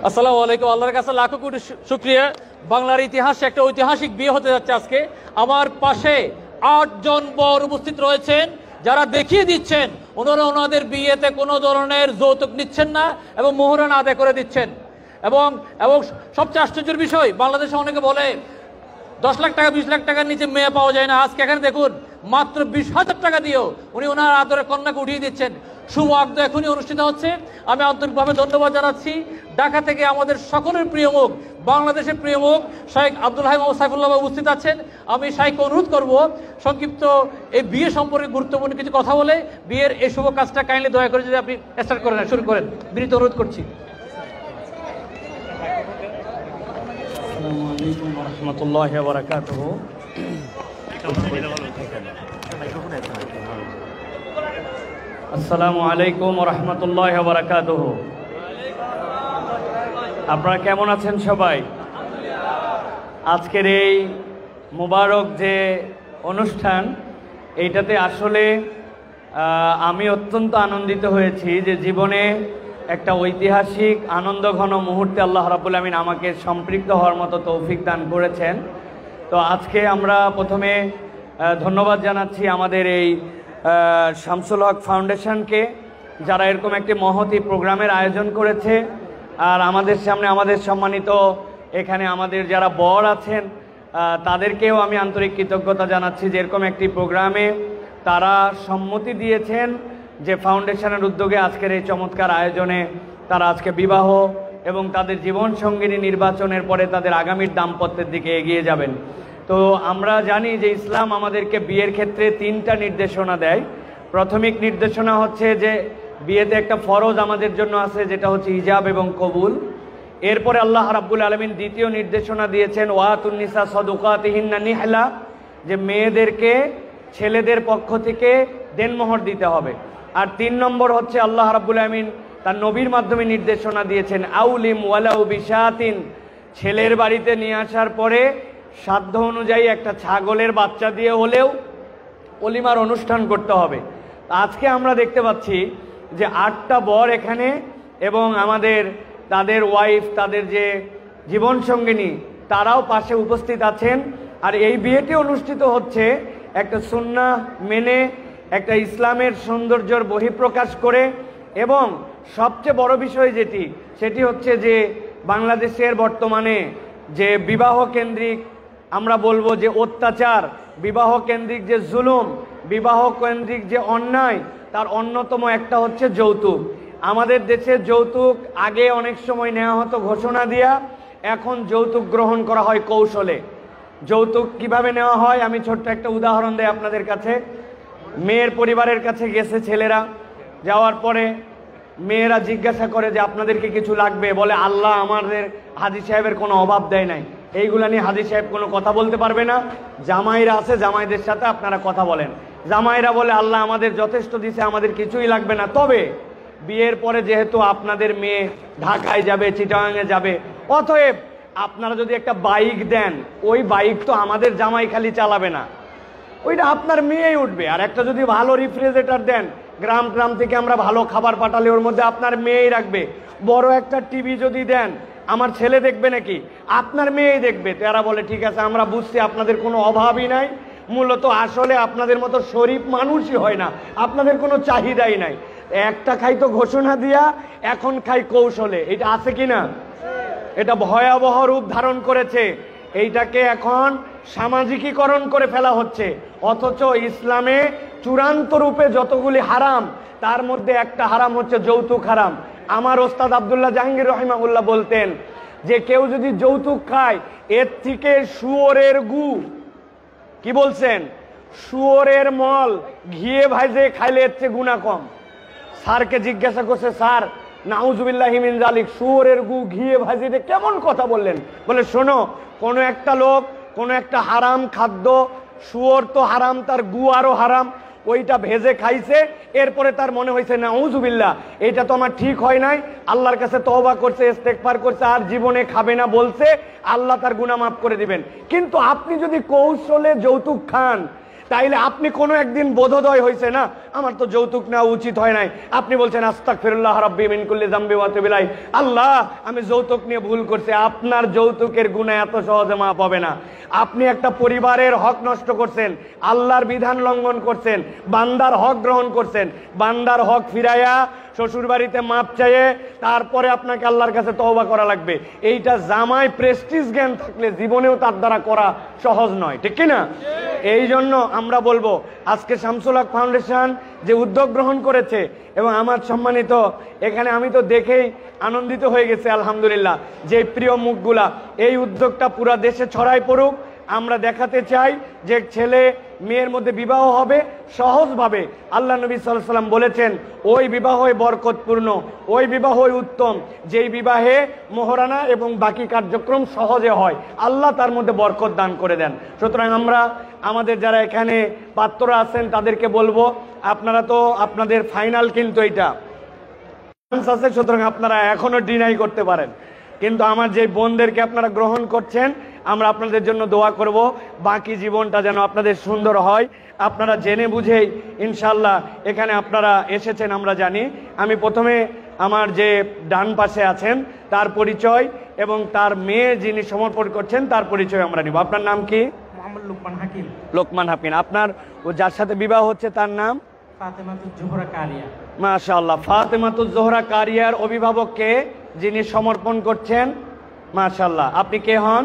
আসসালামু আলাইকুম। আল্লাহর কাছে লাখো কোটি শুকরিয়া। বাংলার ইতিহাসে একটা ঐতিহাসিক বিয়ে হতে যাচ্ছে আজকে। আমার পাশে 8 জন বর উপস্থিত রয়েছেন, যারা দেখিয়ে দিচ্ছেন ওনারা ওনাদের বিয়েতে কোনো ধরনের যৌতুক নিচ্ছেন না এবং মোহরানা আদায় করে দিচ্ছেন। এবং এবং সবচেয়ে আশ্চর্যের বিষয়, বাংলাদেশে অনেকে বলে 10 লাখ টাকা 20 লাখ টাকার নিচে মেয়ে পাওয়া যায় না। আজকে এখানে দেখুন মাত্র 20,000 টাকা দিয়েও উনি ওনার আদরে কন্যাকে উঠিয়ে দিচ্ছেন। শুভ আগ্দ এখনই অনুষ্ঠিত হচ্ছে। আমি আন্তরিকভাবে ধন্যবাদ জানাচ্ছি। ঢাকা থেকে আমাদের সকলের প্রিয় মুখ, বাংলাদেশের প্রিয় মুখ শাইখ আব্দুল হাই মোহাম্মদ সাইফুল্লাহ উপস্থিত আছেন। আমি শাইখকে অনুরোধ করব সংক্ষিপ্ত এই বিয়ে সম্পর্কে গুরুত্বপূর্ণ কিছু কথা বলে বিয়ের এই শুভ কাজটা কাইন্ডলি দয়া করে যদি আপনি স্টার্ট করেন, শুরু করেন, বিনীত অনুরোধ করছি। আসসালামু আলাইকুম ওয়া রাহমাতুল্লাহি ওয়া বারাকাতুহু। আসসালামু আলাইকুম ওয়া রাহমাতুল্লাহি ওয়া বারাকাতুহু। আপনারা কেমন আছেন সবাই? আজকের এই মুবারক যে অনুষ্ঠান, এইটাতে আসলে আমি অত্যন্ত আনন্দিত হয়েছি যে জীবনে একটা ঐতিহাসিক আনন্দঘন মুহূর্তে আল্লাহ রাব্বুল আমিন আমাকে সম্পৃক্ত হওয়ার মতো তৌফিক দান করেছেন। তো আজকে আমরা প্রথমে ধন্যবাদ জানাচ্ছি আমাদের এই শামসুল হক ফাউন্ডেশনকে, যারা এরকম একটি মহতী প্রোগ্রামের আয়োজন করেছে। আর আমাদের সামনে আমাদের সম্মানিত এখানে আমাদের যারা বর আছেন তাদেরকেও আমি আন্তরিক কৃতজ্ঞতা জানাচ্ছি যে এরকম একটি প্রোগ্রামে তারা সম্মতি দিয়েছেন যে ফাউন্ডেশনের উদ্যোগে আজকের এই চমৎকার আয়োজনে তারা আজকে বিবাহ এবং তাদের জীবন সঙ্গিনী নির্বাচনের পরে তাদের আগামীর দাম্পত্যের দিকে এগিয়ে যাবেন। তো আমরা জানি যে ইসলাম আমাদেরকে বিয়ের ক্ষেত্রে 3টা নির্দেশনা দেয়। প্রাথমিক নির্দেশনা হচ্ছে যে বিয়েতে একটা ফরজ আমাদের জন্য আছে, যেটা হচ্ছে হিজাব এবং কবুল। এরপরে আল্লাহ রাব্বুল আলামিন দ্বিতীয় নির্দেশনা দিয়েছেন ওয়াতুন নিসা সাদুকাতিহিন্না নিহলা, যে মেয়েদেরকে ছেলেদের পক্ষ থেকে দেনমোহর দিতে হবে। আর 3 নম্বর হচ্ছে আল্লাহ রাব্বুল আলামিন তার নবীর মাধ্যমে নির্দেশনা দিয়েছেন আউলিম ওয়ালাউ বিশাতিন, ছেলের বাড়িতে নিয়ে আসার পরে সাধ্য অনুযায়ী একটা ছাগলের বাচ্চা দিয়ে হলেও অলিমার অনুষ্ঠান করতে হবে। আজকে আমরা দেখতে পাচ্ছি যে 8টা বর এখানে এবং তাদের ওয়াইফ, তাদের যে জীবনসঙ্গিনী, তারাও পাশে উপস্থিত আছেন। আর এই বিয়েটি অনুষ্ঠিত হচ্ছে একটা সুন্নাহ মেনে, একটা ইসলামের সৌন্দর্যের বহিঃপ্রকাশ করে। এবং সবচেয়ে বড় বিষয় সেটি হচ্ছে যে বাংলাদেশের বর্তমানে যে বিবাহ কেন্দ্রিক আমরা বলবো যে অত্যাচার, বিবাহ কেন্দ্রিক যে জুলুম, বিবাহ কেন্দ্রিক যে অন্যায়, তার অন্যতম একটা হচ্ছে যৌতুক। আমাদের দেশে যৌতুক আগে অনেক সময় নেওয়া হতো ঘোষণা দিয়া, এখন যৌতুক গ্রহণ করা হয় কৌশলে। যৌতুক কিভাবে নেওয়া হয় আমি ছোট্ট একটা উদাহরণ দেই আপনাদের কাছে। মেয়ের পরিবারের কাছে গেছে ছেলেরা, যাওয়ার পরে মেয়েরা জিজ্ঞাসা করে যে আপনাদেরকে কিছু লাগবে? বলে আল্লাহ আমাদের হাজী সাহেবের কোনো অভাব দেয় নাই, এইগুলা নিয়ে হাজী সাহেব কোনো কথা বলতে পারবে না। জামাইরা আছে, জামাইদের সাথে আপনারা কথা বলেন। জামাইরা বলে আল্লাহ আমাদের যথেষ্ট দিছে, আমাদের কিছুই লাগবে না। তবে বিয়ের পরে যেহেতু আপনাদের মেয়ে ঢাকায় যাবে, চিটাগাঙে যাবে, অতএব আপনারা যদি একটা বাইক দেন, ওই বাইক তো আমাদের জামাই খালি চালাবে না, ওইটা আপনার মেয়েই উঠবে। আর একটা যদি ভালো রেফ্রিজারেটর দেন, গ্রাম থেকে আমরা ভালো খাবার পাঠালে ওর মধ্যে আপনার মেয়েই রাখবে। বড় একটা টিভি যদি দেন, আমার ছেলে দেখবে নাকি? আপনার মেয়েই দেখবে। তো এরা বলে ঠিক আছে, আমরা বুঝছি আপনাদের কোনো অভাবই নাই, মূলত আসলে আপনাদের মতো শরীফ মানুষই হয় না, আপনাদের কোনো চাহিদাই নাই। একটা খাই তো ঘোষণা দিয়া, এখন খাই কৌশলে। এটা আছে কি না? এটা ভয়াবহ রূপ ধারণ করেছে। এইটাকে এখন সামাজিকীকরণ করে ফেলা হচ্ছে। অথচ ইসলামে চূড়ান্ত রূপে যতগুলি হারাম, তার মধ্যে একটা হারাম হচ্ছে যৌতুক হারাম। আমার ওস্তাদ আব্দুল্লাহ জাহাঙ্গীর রহিমাহুল্লাহ বলতেন যে কেউ যদি যৌতুক খায়, এর থেকে শুয়োরের গু, কি বলছেন, শুয়োরের মল ঘিয়ে ভাইজে খাইলে এর চেয়ে গুনাহ কম। স্যারকে জিজ্ঞাসা করছে, স্যার নাউজুবিল্লাহি মিন যালিক, শুয়োরের গু ঘিয়ে ভাজিতে কেমন কথা বললেন? বলে শোনো, কোনো একটা লোক কোনো একটা হারাম খাদ্য, শুয়োর তো হারাম, তার গু আরো হারাম, ওইটা ভেজে খাইছে, এরপরে তার মনে হয়েছে নাউজুবিল্লাহ এটা তো আমার ঠিক হয় নাই, আল্লাহর কাছে তওবা করছে, ইস্তেগফার করছে, আর জীবনে খাবে না বলছে, আল্লাহ তার গুনাহ মাফ করে দিবেন। কিন্তু আপনি যদি কৌশলে যৌতুক খান, তাইলে আপনি কোনো একদিন বোধোদয় হয়েছে না আমার তো যৌতুক নেওয়া উচিত হয় নাই, আপনি বলছেন আস্তাগফিরুল্লাহ রাব্বি মিন কুল্লি যামবি ওয়া আতুবু ইলাইহি, আল্লাহ আমি যৌতুক নিয়ে ভুল করছি। আপনার যৌতুকের গুনাহ এত সহজে মাফ হবে না। আপনি একটা পরিবারের হক নষ্ট করছেন, আল্লাহর বিধান লঙ্ঘন করছেন, বান্দার হক গ্রহণ করছেন, বান্দার হক ফিরাইয়া শ্বশুর বাড়িতে মাপ চাইয়ে তারপরে আপনাকে আল্লাহর কাছে তওবা করা লাগবে। এইটা জামাই প্রেস্টিজ জ্ঞান থাকলে জীবনেও তার দ্বারা করা সহজ নয়, ঠিক কি না? এই জন্য আমরা বলবো আজকে শামসুল হক ফাউন্ডেশন যে উদ্যোগ গ্রহণ করেছে এবং আমার সম্মানিত এখানে আমি তো দেখেই আনন্দিত হয়ে গেছে আলহামদুলিল্লাহ, যে প্রিয় মুখগুলা, এই উদ্যোগটা পুরা দেশে ছড়াই পড়ুক। আমরা দেখাতে চাই যে ছেলে মেয়ের মধ্যে বিবাহ হবে সহজভাবে। আল্লাহ নবী সাল্লাল্লাহু আলাইহি ওয়াসাল্লাম বলেছেন ওই বিবাহই বরকতপূর্ণ, ওই বিবাহই উত্তম যেই বিবাহে মোহরানা এবং বাকি কার্যক্রম সহজে হয়, আল্লাহ তার মধ্যে বরকত দান করে দেন। সুতরাং আমরা আমাদের যারা এখানে পাত্ররা আছেন তাদেরকে বলবো আপনারা তো আপনাদের ফাইনাল কিন্তু এইটা আছে, সুতরাং আপনারা এখনো ডিনাই করতে পারেন, কিন্তু আমার যে বোনদেরকে আপনারা গ্রহণ করছেন আমরা আপনাদের জন্য দোয়া করব বাকি জীবনটা যেন আপনাদের সুন্দর হয়। আপনারা জেনে বুঝেই ইনশাল্লাহ এখানে আপনারা এসেছেন আমরা জানি। আমি প্রথমে আমার যে ডান পাশে আছেন তার পরিচয় এবং তার মেয়ে যিনি সমর্পণ করছেন তার পরিচয় আমরা নিব। আপনার নাম কি? মোহাম্মদ লোকমান হাকিম। লোকমান হাকিম। আপনার যার সাথে বিবাহ হচ্ছে তার নাম? ফাতেমাতুজ জোহরা কারিয়া। মাশাআল্লাহ। ফাতেমাতুজ জোহরা কারিয়ার অভিভাবককে যিনি সমর্পণ করছেন, মাশাআল্লাহ। আপনি কে হন?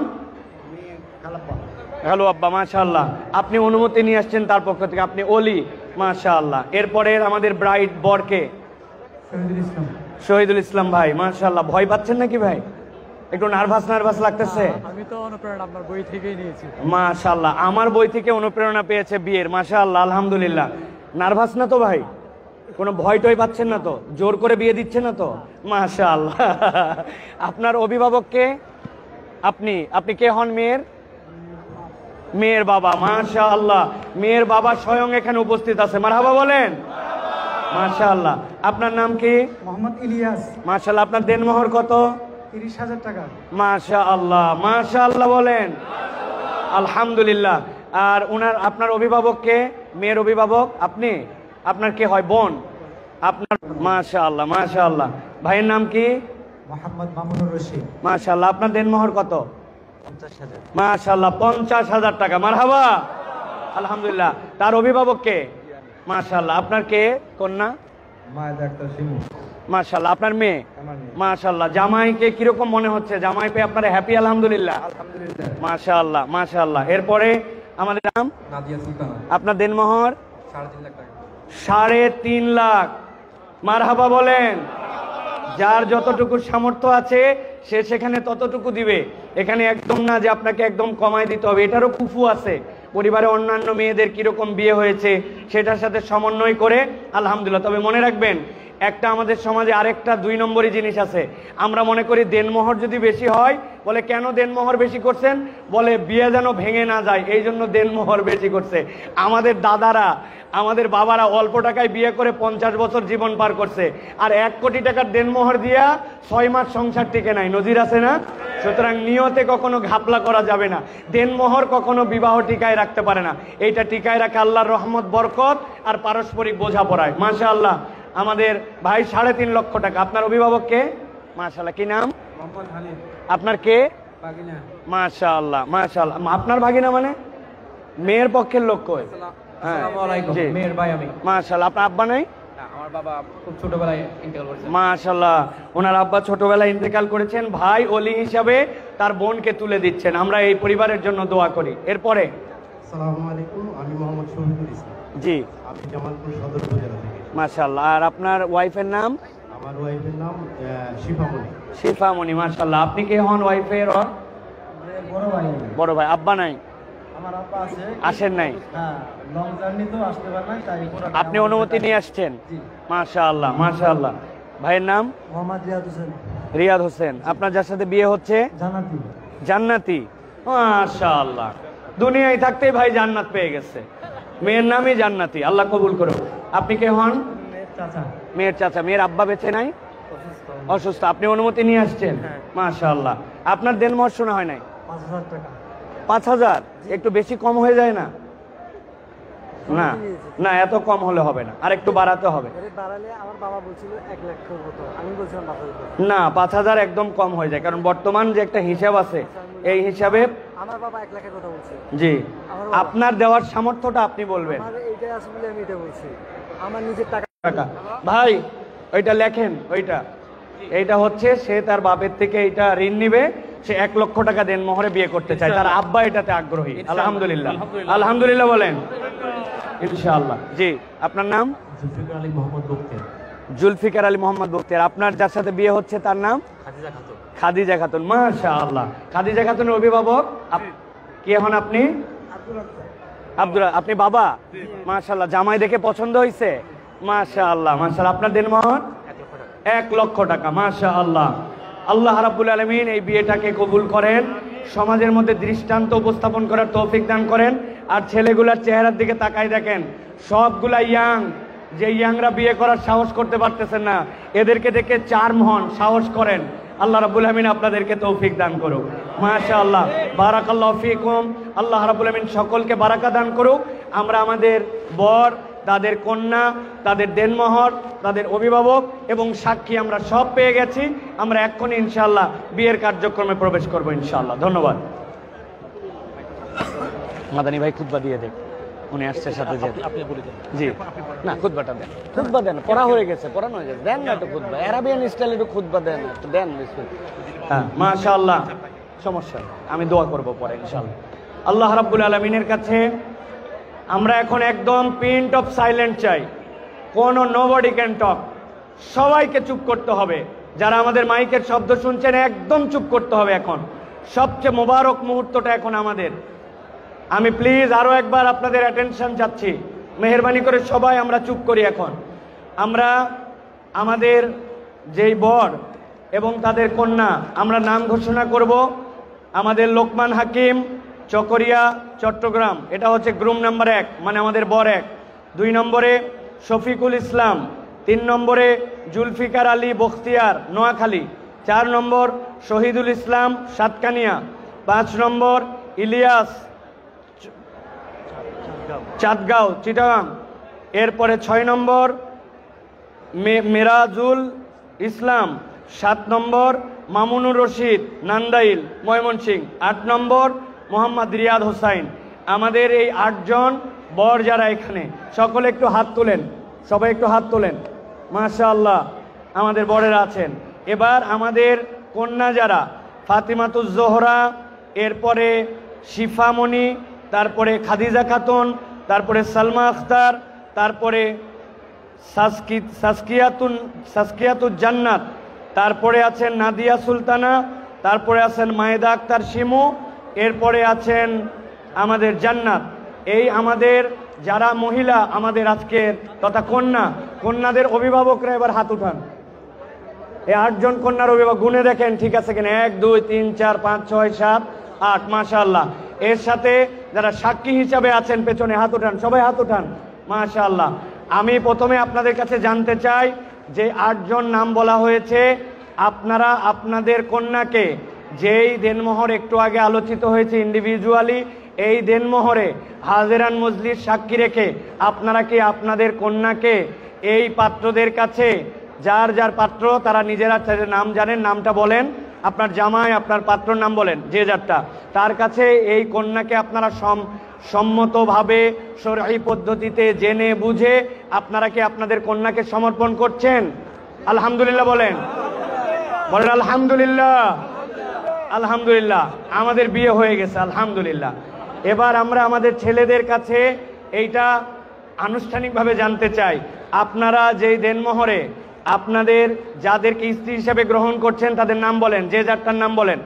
হ্যালো আব্বা, মাশাআল্লাহ। আপনি অনুমতি নিয়ে আসছেন তার পক্ষ থেকে, আপনি ওলি, মাশাআল্লাহ। এরপরে আমাদের ব্রাইড বরকে শহীদুল ইসলাম। শহীদুল ইসলাম ভাই, মাশাআল্লাহ। ভয় পাচ্ছেন নাকি ভাই? একটু নার্ভাস লাগতেছে? আমি তো অনুপ্রেরণা আপনার বই থেকেই নিয়েছি। মাশাআল্লাহ, আমার বই থেকে অনুপ্রেরণা পেয়েছে বিয়ের, মাশাআল্লাহ, আলহামদুলিল্লাহ। নার্ভাস না তো ভাই? কোনো ভয় টয় পাচ্ছেন না তো? জোর করে বিয়ে দিচ্ছে না তো? মাশাআল্লাহ। আপনার অভিভাবককে আপনি আপনি কে হন? মেয়ের বাবা, মাশাআল্লাহ। মেয়ের বাবা স্বয়ং এখানে উপস্থিত আছে, মারহাবা বলেন। মাশাআল্লাহ। আপনার নাম কি? মোহাম্মদ ইলিয়াস। মাশাআল্লাহ। আপনার দেনমোহর কত? 30,000 টাকা। মাশাআল্লাহ, মাশাআল্লাহ বলেন। আলহামদুলিল্লাহ। আর আপনার অভিভাবককে? মেয়ের অভিভাবক আপনি? আপনার কে হয়? বোন আপনার? মাশাআল্লাহ, মাশাআল্লাহ। ভাইয়ের নাম কি? মোহাম্মদ মামুনুর রশিদ। মাশাআল্লাহ। আপনার দেনমোহর কত? 50,000। মাশাআল্লাহ, 50,000 টাকা, মারহাবা, আলহামদুলিল্লাহ। তার অভিভাবক কে? মাশাআল্লাহ। আপনার কে কন্যা? মায়েদ আক্তার শিমু। মাশাআল্লাহ। আপনার মেয়ে? আমার মেয়ে। মাশাআল্লাহ। জামাইকে কিরকম মনে হচ্ছে? জামাই পেয়ে আপনারা হ্যাপি? আলহামদুলিল্লাহ, আলহামদুলিল্লাহ। মাশাআল্লাহ, মাশাআল্লাহ। এরপরে আমাদের নাম? নাদিয়া সুলতানা। আপনার দেনমোহর? 3.5 লাখ টাকা। 3.5 লাখ, মারহাবা বলেন। যার যতটুকু সামর্থ্য আছে সে সেখানে ততটুকু দিবে। এখানে একদম না যে আপনাকে একদম কমায় দিতে হবে, এটারও কুফু আছে। পরিবারে অন্যান্য মেয়েদের কিরকম বিয়ে হয়েছে সেটার সাথে সমন্বয় করে আলহামদুলিল্লাহ। তবে মনে রাখবেন একটা আমাদের সমাজে আরেকটা 2 নম্বরই জিনিস আছে। আমরা মনে করি দেনমোহর যদি বেশি হয়, বলে কেন দেনমোহর বেশি করছেন? বলে বিয়ে যেন ভেঙে না যায়, এই জন্য দেনমোহর বেশি করছে। আমাদের দাদারা, আমাদের বাবারা অল্প টাকায় বিয়ে করে 50 বছর জীবন পার করছে, আর 1 কোটি টাকার দেনমোহর দিয়া 6 মাস সংসার টিকে নাই। নজির আছে না? সুতরাং নিয়তে কখনো ঘাপলা করা যাবে না। দেনমোহর কখনো বিবাহ টিকায় রাখতে পারে না। এইটা টিকায় রাখে আল্লাহর রহমত, বরকত আর পারস্পরিক বোঝাপড়ায়। মাশাআল্লাহ। আমাদের ভাই 3.5 লক্ষ টাকা। আপনার অভিভাবক কে? মাশাআল্লাহ। কি নাম? মোহাম্মদ হানিফ। আপনার কে? বাগিনা। মাশাআল্লাহ, মাশাআল্লাহ। আপনার ভাগিনা মানে মেয়ের পক্ষের লোক কই? আসসালামু আলাইকুম। মেয়ের ভাই আমি। মাশাআল্লাহ। আপনার আব্বা নাই? আমার বাবা খুব ছোটবেলায় ইন্তেকাল করেছেন। মাশাআল্লাহ। ওনার আব্বা ছোটবেলায় ইন্তেকাল করেছেন, ভাই ওলি হিসাবে তার বোনকে তুলে দিচ্ছেন। আমরা এই পরিবারের জন্য দোয়া করি। এরপরে? আসসালামু আলাইকুম, আমি মোহাম্মদ শহীদুল ইসলাম। জি। আমি জামালপুর সদর উপজেলা থেকে। মাশাআল্লাহ। আর আপনার ওয়াইফের নাম? আমার ওয়াইফের নাম শিফামণি। শিফামণি, মাশাআল্লাহ। আপনি কে হন ওয়াইফের? বড় ভাই। বড় ভাই। আব্বা নাই? আমার আব্বা আছে। আসেন নাই? হ্যাঁ, লং জার্নি তো আসতে পারে না, তাই আপনি অনুমতি নিয়ে আসছেন? জি। মাশাআল্লাহ, মাশাআল্লাহ। ভাইয়ের নাম? মোহাম্মদ রিয়াদ হোসেন। রিয়াদ হোসেন। আপনার যার সাথে বিয়ে হচ্ছে? জান্নাতি। জান্নাতি, মাশাআল্লাহ। দুনিয়ায় থাকতেই ভাই জান্নাত পেয়ে গেছে। মেয়ের নামই জান্নাতি, আল্লাহ কবুল করো। আপনি কে হন? চাচা। মেয়ের চাচা। মেয়ের আব্বা বেঁচে নাই? অসুস্থ। আপনি অনুমতি নিয়ে আসছেন? মাশাআল্লাহ। আপনার দেনমোহর শোনা হয় নাই? 5,000 টাকা। 5,000? একটু বেশি কম হয়ে যায় না? না না, এত কম হলে হবে না, আর একটু বাড়াতে হবে। বাড়ালে আমার বাবা বলছিল 1 লাখ মতো, আমি বলছিলাম 5,000। না, 5,000 একদম কম হয়ে যায়, কারণ বর্তমান যে একটা হিসাব আছে এই হিসাবে আমার বাবা 1 লাখের কথা বলছে। জি, আমার বাবা। আপনার দেওয়ার সামর্থ্যটা আপনি বলবেন। আমার এইটাই আছে বলে আমি এটা বলছি, আমার নিজের টাকা। ভাই ওইটা লেখেন, এইটা হচ্ছে সে তার বাপের থেকে এইটা ঋণ নিবে, সে 1 লক্ষ টাকা দেন মোহরে বিয়ে করতে চায়, তার আব্বা এটাতে আগ্রহী। আলহামদুলিল্লাহ, আলহামদুলিল্লাহ বলেন ইনশাআল্লাহ। জি, আপনার নাম? জুলফিকার আলী মোহাম্মদ বক্তের। জুলফিকার আলী মোহাম্মদ বক্তের। আপনার যার সাথে বিয়ে হচ্ছে তার নাম? খাদিজা খাতুন। খাদিজা খাতুন, মাশাআল্লাহ। খাদিজা খাতুনের অভিভাবক কি হন আপনি? আব্দুল। আপনি বাবা? মাশাআল্লাহ। জামাই দেখে পছন্দ হয়েছে? মাশাআল্লাহ, মাশাআল্লাহ। আপনার দিনমোহর? 1 লক্ষ টাকা, মাশাআল্লাহ। আল্লাহ রাব্বুল আলামিন এই বিয়েটাকে কবুল করেন, সমাজের মধ্যে দৃষ্টান্ত উপস্থাপন করার তৌফিক দান করেন। আর ছেলেগুলার চেহারার দিকে তাকাই দেখেন, সবগুলা ইয়াং, যে ইয়াংরা বিয়ে করার সাহস করতে পারতেছেন না, এদেরকে দেখে চার্ম হন, সাহস করেন। আল্লাহ রাব্বুল আলামিন আপনাদেরকে তৌফিক দান করুক। মাশাআল্লাহ, বারাকাল্লাহু ফিকুম। আল্লাহ রাব্বুল আলামিন সকলকে বারাকা দান করুক। আমরা আমাদের বর, তাদের কন্যা, তাদের দেনমোহর, তাদের অভিভাবক এবং সাক্ষী আমরা সব পেয়ে গেছি। আমরা এক্ষুনি ইনশাআল্লাহ বিয়ের কার্যক্রমে প্রবেশ করব ইনশাআল্লাহ। ধন্যবাদ। মাদানী ভাই খুতবা দিয়ে দেখ, উনি আসছে সাথে যে। জি, না খুতবাটা দেন, খুতবা দেন, পড়া হয়ে গেছে, পড়ানো হয়ে গেছে, দেন না একটু খুতবা, আরাবিয়ান স্টাইলে একটু খুতবা দেন, একটু দেন। হ্যাঁ, মাশাআল্লাহ, সমস্যা নেই, আমি দোয়া করব পরে ইনশাআল্লাহ। আল্লাহ রাব্বুল আলামিনের কাছে আমরা এখন একদম পিন্ট অফ সাইলেন্ট চাই, কোনো নোবডি ক্যান টক, সবাইকে চুপ করতে হবে। যারা আমাদের মাইকের শব্দ শুনছেন একদম চুপ করতে হবে। এখন সবচেয়ে মোবারক মুহূর্তটা এখন আমাদের। আমি প্লিজ আরো একবার আপনাদের অ্যাটেনশন চাচ্ছি, মেহেরবানি করে সবাই আমরা চুপ করি। এখন আমরা আমাদের যেই বর এবং তাদের কন্যা, আমরা নাম ঘোষণা করব। আমাদের লোকমান হাকিম, চকরিয়া, চট্টগ্রাম, এটা হচ্ছে গ্রুম নাম্বার 1, মানে আমাদের বর 1। 2 নম্বরে শফিকুল ইসলাম, 3 নম্বরে জুলফিকার আলী বখতিয়ার, নোয়াখালী, 4 নম্বর শহীদুল ইসলাম, সাতকানিয়া, 5 নম্বর ইলিয়াস, চাঁদগাঁও, চিটাগাং। এরপরে 6 নম্বর মেরাজুল ইসলাম, 7 নম্বর মামুনুর রশিদ, নান্দাইল, ময়মনসিংহ, 8 নম্বর মোহাম্মদ রিয়াদ হোসাইন। আমাদের এই 8 জন বর যারা এখানে, সকলে একটু হাত তোলেন, সবাই একটু হাত তোলেন। মাশাআল্লাহ, আমাদের বরেরা আছেন। এবার আমাদের কন্যা যারা, ফাতিমাতুজ জোহরা, এরপরে শিফামণি, তারপরে খাদিজা খাতুন, তারপরে সালমা আখতার, তারপরে সাসকিয়াতুল জান্নাত, তারপরে আছেন নাদিয়া সুলতানা, তারপরে আছেন মায়েদা আক্তার শিমু, এরপরে আছেন আমাদের জান্নাত। এই আমাদের যারা মহিলা, আমাদের আজকের তথা কন্যাদের অভিভাবকরা এবার হাত উঠান। এই 8 জন কন্যার অভিভাবক গুনে দেখেন ঠিক আছে কিনা। 1 2 3 4 5 6 7 8, মাশাআল্লাহ। এর সাথে যারা সাক্ষী হিসাবে আছেন পেছনে হাত উঠান, সবাই হাত উঠান, মাশাআল্লাহ। আমি প্রথমে আপনাদের কাছে জানতে চাই যে 8 জন নাম বলা হয়েছে, আপনারা আপনাদের কন্যাকে যেই দেনমোহর একটু আগে আলোচিত হয়েছে ইন্ডিভিজুয়ালি, এই দেনমোহরে হাজেরান মজলিস সাক্ষী রেখে আপনারা কি আপনাদের কন্যাকে এই পাত্রদের কাছে, যার যার পাত্র তারা নিজেরা নাম জানেন, নামটা বলেন, আপনার জামাই আপনার পাত্রর নাম বলেন যে যারটা, তার কাছে এই কন্যাকে আপনারা সম্মতভাবে শরঈ পদ্ধতিতে জেনে বুঝে আপনারা কি আপনাদের কন্যাকে সমর্পণ করছেন? আলহামদুলিল্লাহ বলেন, বলেন আলহামদুলিল্লাহ। আলহামদুলিল্লাহ, আমাদের বিয়ে হয়ে গেছে আলহামদুলিল্লাহ। এবার আমরা আমাদের ছেলেদের কাছে এইটা আনুষ্ঠানিকভাবে জানতে চাই, আপনারা যেই দেনমোহরে আপনাদের যাদেরকে স্ত্রী হিসেবে গ্রহণ করছেন তাদের নাম বলেন, যে যারটার নাম বলেন।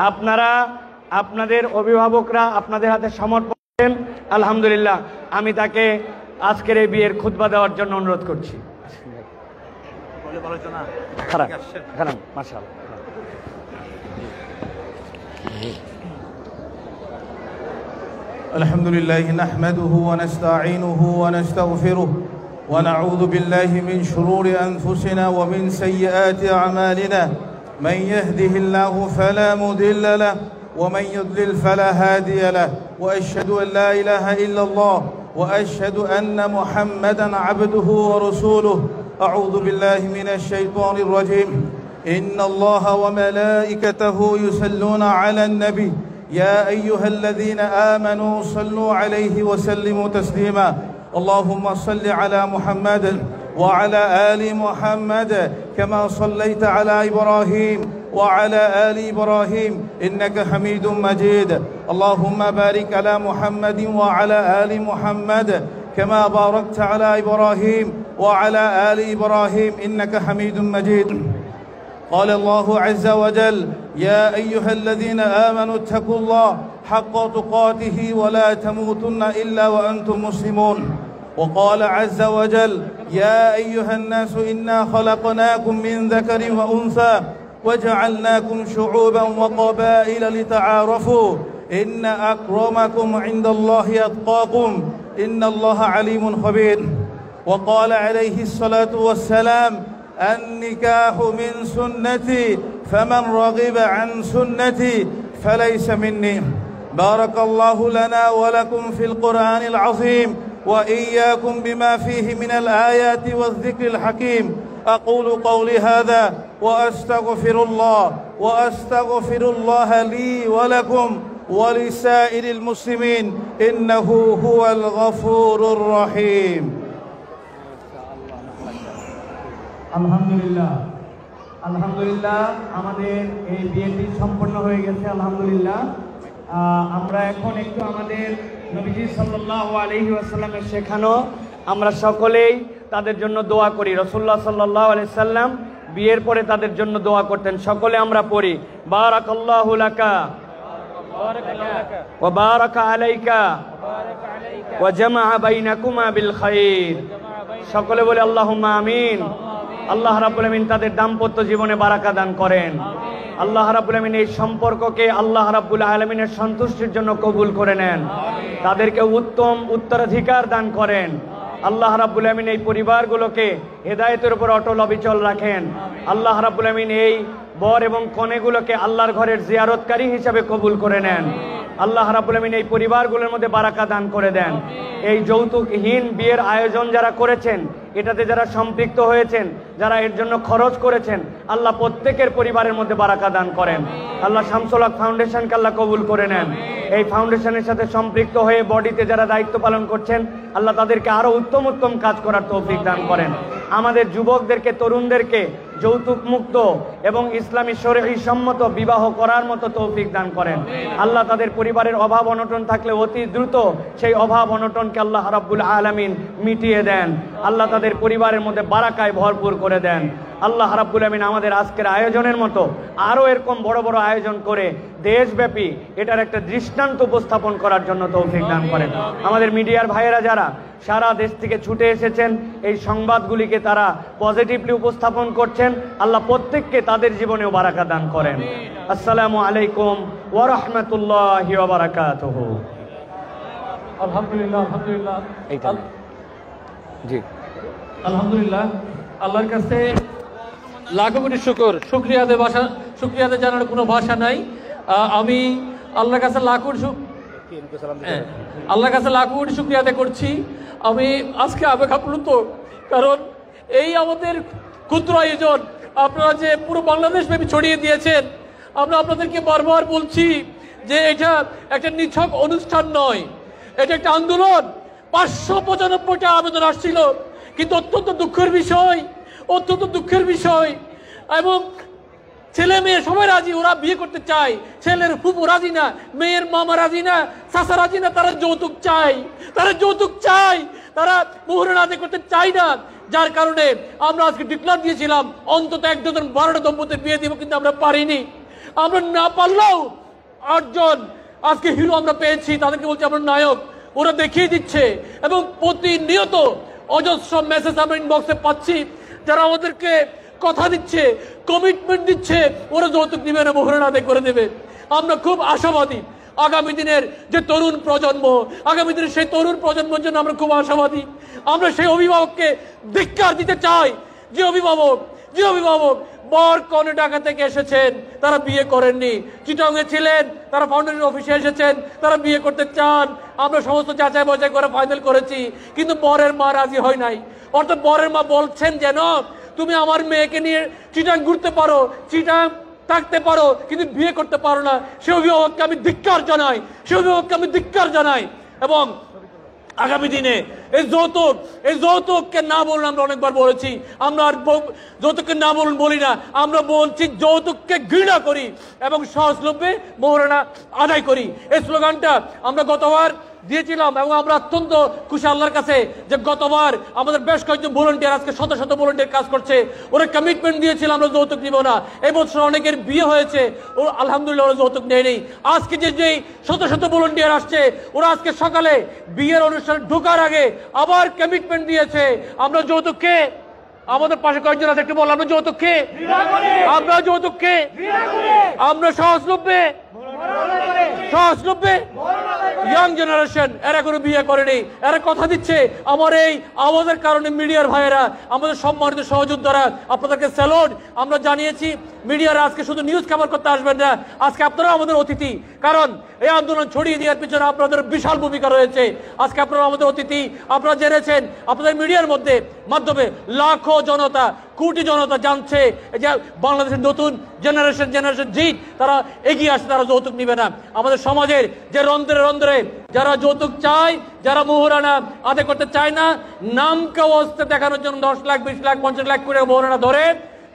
আপনারা আপনাদের অভিভাবকরা আপনাদের হাতে সমর্পণ করেন। আলহামদুলিল্লাহ, আমি তাকে আজকের এই বিয়ের খুতবা দেওয়ার জন্য অনুরোধ করছি। খারাপ খারাপ, মাশাআল্লাহ। الحمد لله نحمده ونستعينه ونستغفره ونعوذ بالله من شرور أنفسنا ومن سيئات أعمالنا. من يهده الله فلا مضل له ومن يضلل فلا هادي له وأشهد أن لا إله إلا الله وأشهد أن محمدا عبده ورسوله. أعوذ بالله من الشيطان الرجيم. إن الله وملائكته يصلون على النبي يا أيها الذين آمنوا صلوا عليه وسلموا تسليما. اللهم صل على محمد وعلى آل محمد كما صليت على إبراهيم وعلى آل إبراهيم إنك حميد مجيد. اللهم بارك على محمد وعلى آل محمد كما باركت على إبراهيم وعلى آل إبراهيم إنك حميد مجيد. قال الله عز وجل يا أيها الذين آمنوا اتقوا الله حق تقاته ولا تموتن إلا وأنتم مسلمون. وقال عز وجل يا أيها الناس إنا خلقناكم من ذكر وأنثى وجعلناكم شعوبا وقبائل لتعارفوا إن أكرمكم عند الله أتقاكم إن الله عليم خبير. وقال عليه الصلاة والسلام النكاح من سنتي فمن رغب عن سنتي فليس مني. بارك الله لنا ولكم في القرآن العظيم وإياكم بما فيه من الآيات والذكر الحكيم. أقول قولي هذا وأستغفر الله لي ولكم ولسائر المسلمين إنه هو الغفور الرحيم. আলহামদুলিল্লাহ আলহামদুলিল্লাহ আমাদের এই বিয়েটি সম্পন্ন হয়ে গেছে আলহামদুলিল্লাহ। আমরা এখন একটু আমাদের নবীজি সাল্লাল্লাহু আলাইহি ওয়াসাল্লামের শেখানো আমরা সকলেই তাদের জন্য দোয়া করি। রাসূলুল্লাহ সাল্লাল্লাহু আলাইহি সাল্লাম বিয়ের পরে তাদের জন্য দোয়া করতেন। সকলে আমরা পড়ি বারাকাল্লাহু লাকা ওয়া বারাকা আলাইকা ওয়া জামাআ বাইনাকুমা বিল খাইর। সকলে বলে আল্লাহুম্মা আমিন। আল্লাহ রাব্বুল আমিন তাদের দাম্পত্য জীবনে বারাকা দান করেন। আল্লাহ রাব্বুল আমিন এই সম্পর্ককে আল্লাহ রাব্বুল আলামিনের সন্তুষ্টির জন্য কবুল করে নেন। তাদেরকে উত্তম উত্তরাধিকার দান করেন। আল্লাহ রাব্বুল আমিন এই পরিবারগুলোকে হেদায়েতের উপর অটল অবিচল রাখেন। আল্লাহ রাব্বুল আমিন এই বর এবং কনেগুলোকে আল্লাহর ঘরের জিয়ারতকারী হিসাবে কবুল করে নেন। আল্লাহ রাব্বুল আমিন এই পরিবারগুলোর মধ্যে বারাকা দান করে দেন। এই যৌতুকহীন বিয়ের আয়োজন যারা করেছেন, এটাতে যারা সম্পৃক্ত হয়েছেন, যারা এর জন্য খরচ করেছেন, আল্লাহ প্রত্যেকের পরিবারের মধ্যে বারাকা দান করেন। আল্লাহ শামসুল হক ফাউন্ডেশনকে আল্লাহ কবুল করে নেন। এই ফাউন্ডেশনের সাথে সম্পৃক্ত হয়ে বডিতে যারা দায়িত্ব পালন করছেন, আল্লাহ তাদেরকে আরো উত্তম উত্তম কাজ করার তৌফিক দান করেন। আমাদের যুবকদেরকে, তরুণদেরকে যৌতুক মুক্ত এবং ইসলামী শরীয়ত সম্মত বিবাহ করার মতো তৌফিক দান করেন। আল্লাহ তাদের পরিবারের অভাব অনটন থাকলে অতি দ্রুত সেই অভাব অনটনকে আল্লাহ রাব্বুল আলামিন মিটিয়ে দেন। আল্লাহ তাদের পরিবারের মধ্যে বারাকায় ভরপুর করে দেন। আল্লাহ রাব্বুল আমিন আমাদের আজকের আয়োজনের মতো আরও এরকম বড় বড় আয়োজন করে দেশব্যাপী এটার একটা দৃষ্টান্ত উপস্থাপন করার জন্য তৌফিক দান করেন। আমাদের মিডিয়ার ভাইয়েরা যারা সারা দেশ থেকে ছুটে এসেছেন, এই সংবাদগুলিকে তারা পজিটিভলি উপস্থাপন করছেন, আল্লাহ প্রত্যেককে তাদের জীবনেও বারাকা দান করেন। আসসালামু আলাইকুম ওয়া রাহমাতুল্লাহি ওয়া বারাকাতুহু। আলহামদুলিল্লাহ আলহামদুলিল্লাহ জি আলহামদুলিল্লাহ আল্লাহর কাছে লাখো কোটি শুকরিয়াতে জানার কোনো ভাষা নাই। আমি আল্লাহর কাছে লাখো কোটি শুকরিয়া আদায় করছি। আমি আজকে আবেগাপ্লুত, কারণ এই আমাদের ক্ষুদ্র আয়োজন আপনারা যে পুরো বাংলাদেশ ব্যাপী ছড়িয়ে দিয়েছেন। আমরা আপনাদেরকে বারবার বলছি যে এটা একটা নিছক অনুষ্ঠান নয়, এটা একটা আন্দোলন। 595টা আবেদন আসছিল, কিন্তু অত্যন্ত দুঃখের বিষয় এবং ছেলে মেয়ে সবাই রাজি, ওরা বিয়ে করতে চায়, ছেলের ফুফু রাজি না, মেয়ের মামা রাজি না, চাচা রাজি না, তারা যৌতুক চায়, তারা মোহর আদায় করতে চায় না। যার কারণে আমরা আজকে ডিক্লার দিয়েছিলাম অন্তত 12টা দম্পতির বিয়ে দিব, কিন্তু আমরা পারিনি। আমরা না পারলেও 8 জন আজকে হিরো আমরা পেয়েছি, তাদেরকে বলছি আমরা নায়ক, ওরা দেখিয়ে দিচ্ছে। এবং প্রতিনিয়ত অজস্র মেসেজ আমরা ইনবক্সে পাচ্ছি, যারা আমাদেরকে কথা দিচ্ছে, কমিটমেন্ট দিচ্ছে, ওরা যৌতুক দিবে না, মোহর আদায় করে দেবে। আমরা খুব আশাবাদী আগামী দিনের যে তরুণ প্রজন্ম, আগামী দিনের সেই তরুণ প্রজন্মের জন্য আমরা খুব আশাবাদী। আমরা সেই অভিভাবককে ধিক্কার দিতে চাই যে অভিভাবক বর কনে ঢাকা থেকে এসেছেন, তারা বিয়ে করেননি। চিটংয়ে ছিলেন, তারা ফাউন্ডেশন অফিসে এসেছেন, তারা বিয়ে করতে চান। আমরা সমস্ত যাচাই বাছাই করে ফাইনাল করেছি, কিন্তু বরের মা রাজি হয় নাই। অর্থাৎ বরের মা বলছেন যেন তুমি আমার মেয়েকে নিয়ে চিটাং ঘুরতে পারো, চিটাং থাকতে পারো, কিন্তু বিয়ে করতে পারো না। সে অভিভাবককে আমি ধিক্কার জানাই, সে অভিভাবককে আমি ধিক্কার জানাই। এবং আগামী দিনে এই যৌতুককে না বলুন, আমরা অনেকবার বলেছি, আমরা আর যৌতুককে না বলুন বলি না, আমরা বলছি যৌতুককে ঘৃণা করি এবং সহজলভ্যে মোহরানা আদায় করি। এই স্লোগানটা আমরা গতবার দিয়েছিলাম এবং আমরা অত্যন্ত খুশি আল্লাহর কাছে যে গতবার আমাদের বেশ কয়েকজন ভলান্টিয়ার আজকে শত শত ভলান্টিয়ার কাজ করছে। ওরা কমিটমেন্ট দিয়েছিল আমরা যৌতুক নিব না। এই বছর অনেকের বিয়ে হয়েছে, ও আলহামদুলিল্লাহ ওরা যৌতুক নেয়নি। আজকে যে শত শত ভলান্টিয়ার আসছে, ওরা আজকে সকালে বিয়ের অনুষ্ঠানে ঢোকার আগে আবার কমিটমেন্ট দিয়েছে আমরা যৌতুককে, আমাদের পাশে কয়েকজন আছে একটু বল, আমরা যৌতুককে, আমরা যৌতুককে, আমরা সহজলভ্যে ইয়াং জেনারেশন এরা কোনো বিয়ে করেনি। এরা কথা দিচ্ছে আমার এই আওয়াজের কারণে মিডিয়ার ভাইয়েরা, আমাদের সম্মানিত সহযোদ্ধারা, আপনাদেরকে স্যালুট। আমরা জানিয়েছি মিডিয়ারা আজকে শুধু নিউজ কভার করতে আসবেন না, আজকে আপনারা আমাদের অতিথি, কারণ এই আন্দোলন ছড়িয়ে দেওয়ার পিছনে আপনাদের বিশাল ভূমিকা রয়েছে। আজকে আপনারা আমাদের অতিথি, আপনারা জেনেছেন আপনাদের মিডিয়ার মাধ্যমে লাখো জনতা, কোটি জনতা জানছে যে বাংলাদেশের নতুন জেনারেশন জি তারা এগিয়ে আসছে, তারা যৌতুক নিবে না। আমাদের সমাজের যে রন্ধ্রে যারা যৌতুক চায়, যারা মোহরানা আদায় করতে চায় না, নামকে অবস্থা দেখানোর জন্য 10 লাখ 20 লাখ 50 লাখ করে মোহরানা ধরে,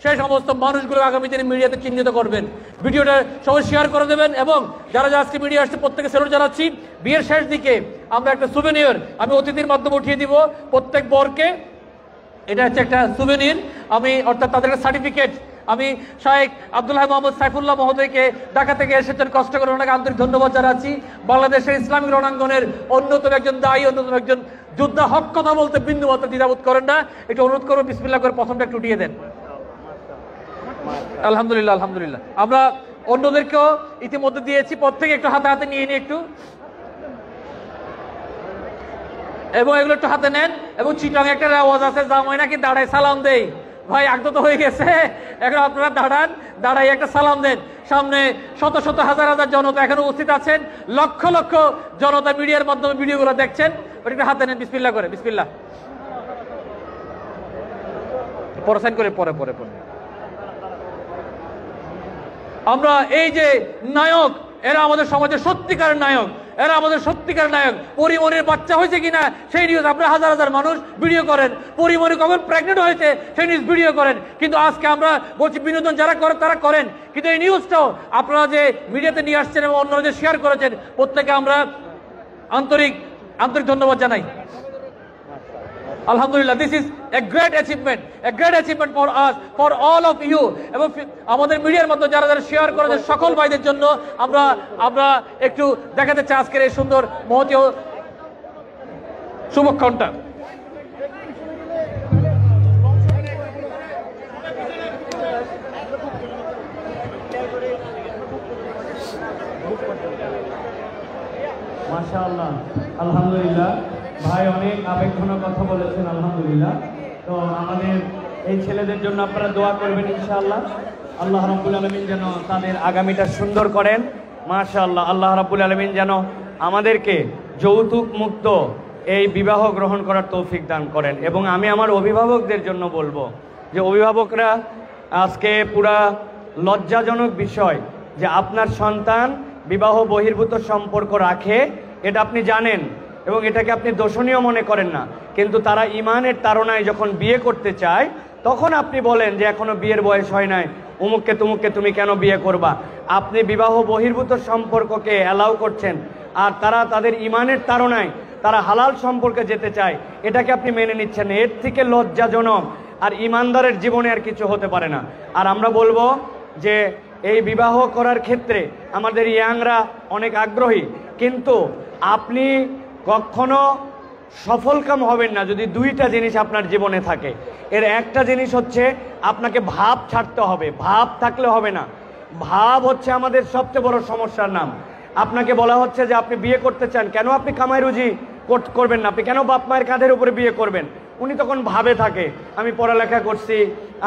সেই সমস্ত মানুষগুলো আগামী দিনে মিডিয়াতে চিহ্নিত করবেন। ভিডিওটা সবাই শেয়ার করে দেবেন এবং যারা আজকে মিডিয়া আসছে প্রত্যেকে স্যালুট জানাচ্ছি। বিয়ের শেষ দিকে আমরা একটা সুভেনিয়র আমি অতিথির মাধ্যমে উঠিয়ে দিব প্রত্যেক বরকে। এটা হচ্ছে একটা সুভেনির, আমি অর্থাৎ তাদের সার্টিফিকেট আমি শাহেখ আব্দুল্লাহ মোহাম্মদ সাইফুল্লাহ মহোদয়কে ঢাকা থেকে এসেছেন, কষ্ট করে ওনাকে আন্তরিক ধন্যবাদ জানাচ্ছি। বাংলাদেশের ইসলামিক রণাঙ্গনের অন্যতম একজন দায়ী, অন্যতম একজন যোদ্ধা, হক কথা বলতে বিন্দুমাত্র দ্বিধাবোধ করেন না। একটু অনুরোধ করবো বিসমিল্লাহ করে প্রথমটা একটু উঠিয়ে দেন। আলহামদুলিল্লাহ, আলহামদুলিল্লাহ। আমরা অন্যদেরকেও ইতিমধ্যে দিয়েছি, প্রত্যেকে একটু হাতে হাতে নিয়ে নিয়ে একটু, এবং এগুলো একটু হাতে নেন। এবং চিটং একটা আওয়াজ আছে, জামাই নাকি দাঁড়ায় সালাম দেই। ভাই আগত হয়ে গেছে, এখন আপনারা দাঁড়াই একটা সালাম দেন। সামনে শত শত হাজার হাজার জনতা এখানে উপস্থিত আছেন, লক্ষ লক্ষ জনতা মিডিয়ার মাধ্যমে ভিডিওগুলো দেখছেন। ওটা হাতে নেন বিসমিল্লাহ করে, বিসমিল্লাহ পরে সাইন করে পরে পরে পরে। আমরা এই যে নায়ক, এরা আমাদের সমাজের সত্যিকারের নায়ক, এরা আমাদের সত্যিকার নায়ক। পরিমণির বাচ্চা হয়েছে কিনা সেই নিউজ আপনারা হাজার হাজার মানুষ ভিডিও করেন, পরিমণি কখন প্রেগনেন্ট হয়েছে সেই নিউজ ভিডিও করেন, কিন্তু আজকে আমরা বলছি বিনোদন যারা করে তারা করেন, কিন্তু এই নিউজটাও আপনারা যে মিডিয়াতে নিয়ে আসছেন এবং অন্যরা যে শেয়ার করেছেন, প্রত্যেকে আমরা আন্তরিক ধন্যবাদ জানাই। Alhamdulillah, this is a great achievement for us, for all of you. এবং আমাদের মিডিয়ার মধ্যে যারা যারা শেয়ার করেছেন সকল ভাইদের জন্য আমরা একটু দেখাতে চাই আজকের এই সুন্দর মহতীয় শুভক্ষণটা। মাশাআল্লাহ, আলহামদুলিল্লাহ। ভাই অনেক আবেগঘন কথা বলেছেন, আলহামদুলিল্লাহ। তো আমাদের এই ছেলেদের জন্য আপনারা দোয়া করবেন ইনশাআল্লাহ। আল্লাহ রাব্বুল আলামিন যেন তাদের আগামীটা সুন্দর করেন। মাশাআল্লাহ, আল্লাহ রাব্বুল আলামিন যেন আমাদেরকে যৌতুক মুক্ত এই বিবাহ গ্রহণ করার তৌফিক দান করেন। এবং আমি আমার অভিভাবকদের জন্য বলবো যে অভিভাবকরা, আজকে পুরা লজ্জাজনক বিষয় যে আপনার সন্তান বিবাহ বহির্ভূত সম্পর্ক রাখে, এটা আপনি জানেন এবং এটাকে আপনি দোষণীয় মনে করেন না, কিন্তু তারা ইমানের তাড়নায় যখন বিয়ে করতে চায় তখন আপনি বলেন যে এখনো বিয়ের বয়স হয় নাই, উমুককে তুমুককে তুমি কেন বিয়ে করবা। আপনি বিবাহ বহির্ভূত সম্পর্ককে অ্যালাউ করছেন, আর তারা তাদের ইমানের তাড়নায় তারা হালাল সম্পর্কে যেতে চায়, এটাকে আপনি মেনে নিচ্ছেন। এর থেকে লজ্জাজনক আর ইমানদারের জীবনে আর কিছু হতে পারে না। আর আমরা বলবো যে এই বিবাহ করার ক্ষেত্রে আমাদের ইয়াংরা অনেক আগ্রহী, কিন্তু আপনি কখনো সফলকাম হবেন না যদি দুইটা জিনিস আপনার জীবনে থাকে। এর একটা জিনিস হচ্ছে আপনাকে ভাব ছাড়তে হবে, ভাব থাকলে হবে না। ভাব হচ্ছে আমাদের সবচেয়ে বড় সমস্যার নাম। আপনাকে বলা হচ্ছে যে আপনি বিয়ে করতে চান, কেন আপনি কামাই রুজি করবেন না, আপনি কেন বাপ মায়ের কাঁধের উপরে বিয়ে করবেন? উনি তখন ভাবে থাকে আমি পড়ালেখা করছি,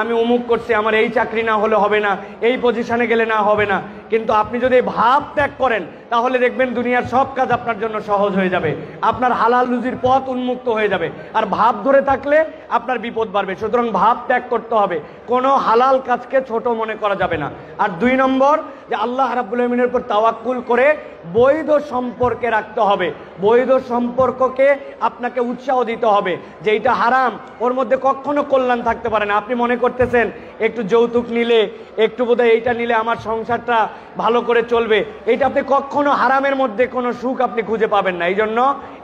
আমি অমুক করছি, আমার এই চাকরি না হলে হবে না, এই পজিশনে গেলে না হবে না। কিন্তু আপনি যদি ভাব ত্যাগ করেন তাহলে দেখবেন দুনিয়ার সব কাজ আপনার জন্য সহজ হয়ে যাবে, আপনার হালাল রুজির পথ উন্মুক্ত হয়ে যাবে। আর ভাব ধরে থাকলে আপনার বিপদ বাড়বে। সুতরাং ভাব ত্যাগ করতে হবে, কোনো হালাল কাজকে ছোট মনে করা যাবে না। আর 2 নম্বর, যে আল্লাহ রাব্বুল আলামিনের উপর তাওয়াক্কুল করে বৈধ সম্পর্কে রাখতে হবে। বৈধ সম্পর্ককে আপনাকে উৎসাহ দিতে হবে যে এইটা হারাম, ওর মধ্যে কখনো কল্যাণ থাকতে পারে না। আপনি মনে করতেছেন একটু যৌতুক নিলে, একটু বোধহয় এইটা নিলে আমার সংসারটা ভালো করে চলবে, এইটা আপনি কখনো হারামের মধ্যে কোনো সুখ আপনি খুঁজে পাবেন না। এই জন্য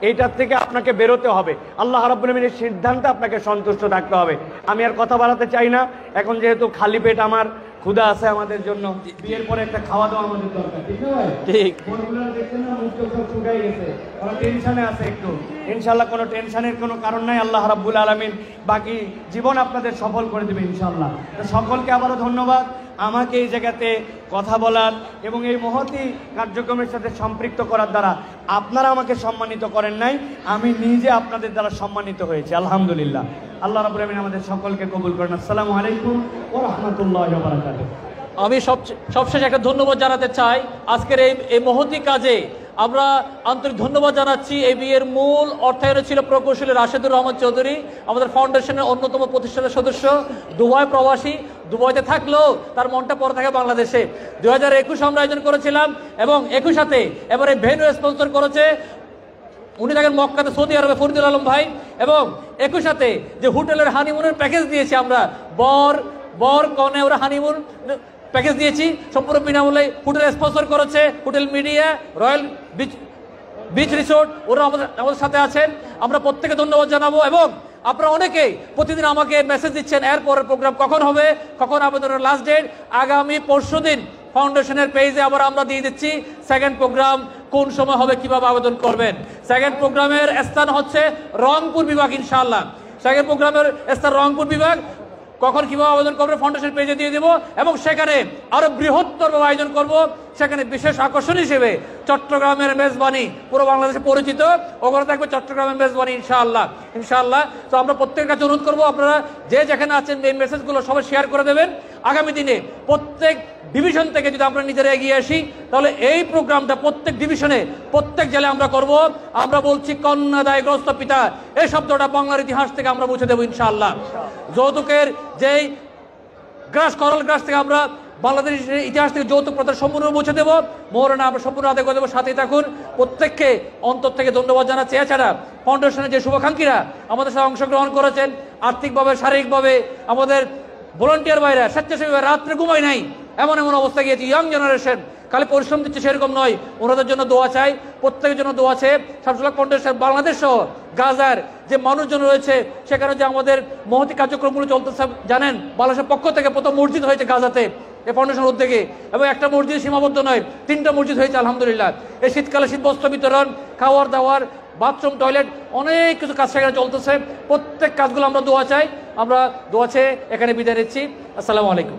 এইটার থেকে আপনাকে বেরোতে হবে, আল্লাহ রাব্বুল আলামিনের সিদ্ধান্তে আপনাকে সন্তুষ্ট থাকতে হবে। আমি আর কথা বাড়াতে চাই না, এখন যেহেতু খালি পেট আমার ক্ষুধা আছে আমাদের জন্য, বিয়ের পরে একটা খাওয়া দাওয়া আমাদের দরকার, ঠিক না ভাই? ঠিক। বন্ধুরা দেখছেন না, মুখ চোখ সব শুকাই গেছে, ওরা টেনশনে আছে একটু। ইনশাআল্লাহ কোনো টেনশনের কোনো কারণ নাই, আল্লাহ রাব্বুল আলামিন বাকি জীবন আপনাদের সফল করে দেবে ইনশাআল্লাহ। তো সকলকে আবারও ধন্যবাদ আমাকে এই জায়গাতে কথা বলার এবং এই মহতি কার্যক্রমের সাথে সম্পৃক্ত করার দ্বারা। আপনারা আমাকে সম্মানিত করেন নাই, আমি নিজে আপনাদের দ্বারা সম্মানিত হয়েছি, আলহামদুলিল্লাহ। আল্লাহ রাব্বুল আলামিন আমাদের সকলকে কবুল করেন। আসসালামু আলাইকুম ওয়া রাহমাতুল্লাহি ওয়া বারাকাতুহু। আমি সবশেষে একটা ধন্যবাদ জানাতে চাই আজকের এই মহতি কাজে। আমরা আন্তরিক ধন্যবাদ জানাচ্ছি। এই বিয়ের মূল অর্থায়নে ছিল প্রকৌশলী রাশেদুর রহমান চৌধুরী, আমাদের ফাউন্ডেশনের অন্যতম প্রতিষ্ঠাতা সদস্য, দুবাই প্রবাসী, দুবাইতে থাকলেও তার মনটা পড়ে থাকে বাংলাদেশে। 2021 আমরা আয়োজন করেছিলাম এবং 21 সাথে এবারে ভেন্যু স্পন্সর করেছে, উনি থাকেন মক্কাতে সৌদি আরবে, ফরিদুল আলম ভাই। এবং 21 সাথে যে হোটেলের হানিমুনের প্যাকেজ দিয়েছি আমরা, বর কনে ওরা হানিমুন প্যাকেজ দিয়েছি সম্পূর্ণ বিনামূল্যে, হোটেল স্পন্সর করেছে hotel media, royal beach resort, ওরা আমাদের সাথে আছেন। আমরা প্রত্যেকে ধন্যবাদ জানাবো। এবং আপনারা অনেকেই প্রতিদিন আমাকে মেসেজ দিচ্ছেন এরপরের প্রোগ্রাম কখন হবে, কখন আবেদনের লাস্ট ডেট। আগামী পরশুদিন ফাউন্ডেশনের পেজে আবার আমরা দিয়ে দিচ্ছি সেকেন্ড প্রোগ্রাম কোন সময় হবে, কিভাবে আবেদন করবেন। সেকেন্ড প্রোগ্রামের স্থান হচ্ছে রংপুর বিভাগ ইনশাআল্লাহ। সেকেন্ড প্রোগ্রামের স্থান রংপুর বিভাগ, কখন কিভাবে আবেদন করবে ফাউন্ডেশন পেজে দিয়ে দেবো। এবং সেখানে আরো বৃহত্তর আয়োজন করব। সেখানে বিশেষ আকর্ষণ হিসেবে চট্টগ্রামের মেজবানি, পুরো বাংলাদেশে পরিচিত, ওখানে থাকবে চট্টগ্রামের মেজবানি ইনশাআল্লাহ। তো আমরা প্রত্যেকের কাছে অনুরোধ করবো, আপনারা যে যেখানে আছেন এই মেসেজগুলো সবাই শেয়ার করে দেবেন। আগামী দিনে প্রত্যেক ডিভিশন থেকে যদি আমরা নিজেরা এগিয়ে আসি তাহলে এই প্রোগ্রামটা প্রত্যেক ডিভিশনে, প্রত্যেক জেলায় আমরা করব। আমরা বলছি কন্যাদায়গ্রস্ত পিতা, এই শব্দটা বাংলার ইতিহাস থেকে আমরা মুছে দেবো ইনশাআল্লাহ। যৌতুকের যেই করল গ্রাস থেকে আমরা বাংলাদেশের ইতিহাস থেকে যৌতুক প্রথা সম্পূর্ণ মুছে দেবো। মোহরানা আমরা সম্পূর্ণ আদায় করে দেবো। সাথেই থাকুন। প্রত্যেককে অন্তর থেকে ধন্যবাদ জানাচ্ছি। এছাড়া ফাউন্ডেশনের যে শুভাকাঙ্ক্ষীরা আমাদের সাথে অংশগ্রহণ করেছেন, আর্থিকভাবে শারীরিকভাবে, আমাদের ভলান্টিয়ার ভাইরা, স্বেচ্ছাসেবী ভাইরা, রাত্রে ঘুমাই নাই, এমন অবস্থা গিয়েছে। ইয়াং জেনারেশন খালি পরিশ্রম দিচ্ছে সেরকম নয়, ওনাদের জন্য দোয়া চাই, প্রত্যেকের জন্য দোয়া চাই। শামসুল ফাউন্ডেশন বাংলাদেশ সহ গাজার যে মানুষজন রয়েছে, সেখানে যে আমাদের মহতি কার্যক্রমগুলো চলতেছে জানেন, বাংলাদেশের পক্ষ থেকে প্রথম মসজিদ হয়েছে গাজাতে এই ফাউন্ডেশন উদ্যোগে, এবং একটা মসজিদ সীমাবদ্ধ নয়, 3টা মসজিদ হয়েছে আলহামদুলিল্লাহ। এই শীতকালে শীতবস্ত্র বিতরণ, খাওয়ার দাওয়ার, বাথরুম, টয়লেট, অনেক কিছু কাজ সেখানে চলতেছে। প্রত্যেক কাজগুলো আমরা দোয়া চাই। আমরা দোয়া চেয়ে এখানে বিদায় নিচ্ছি। আসসালামু আলাইকুম।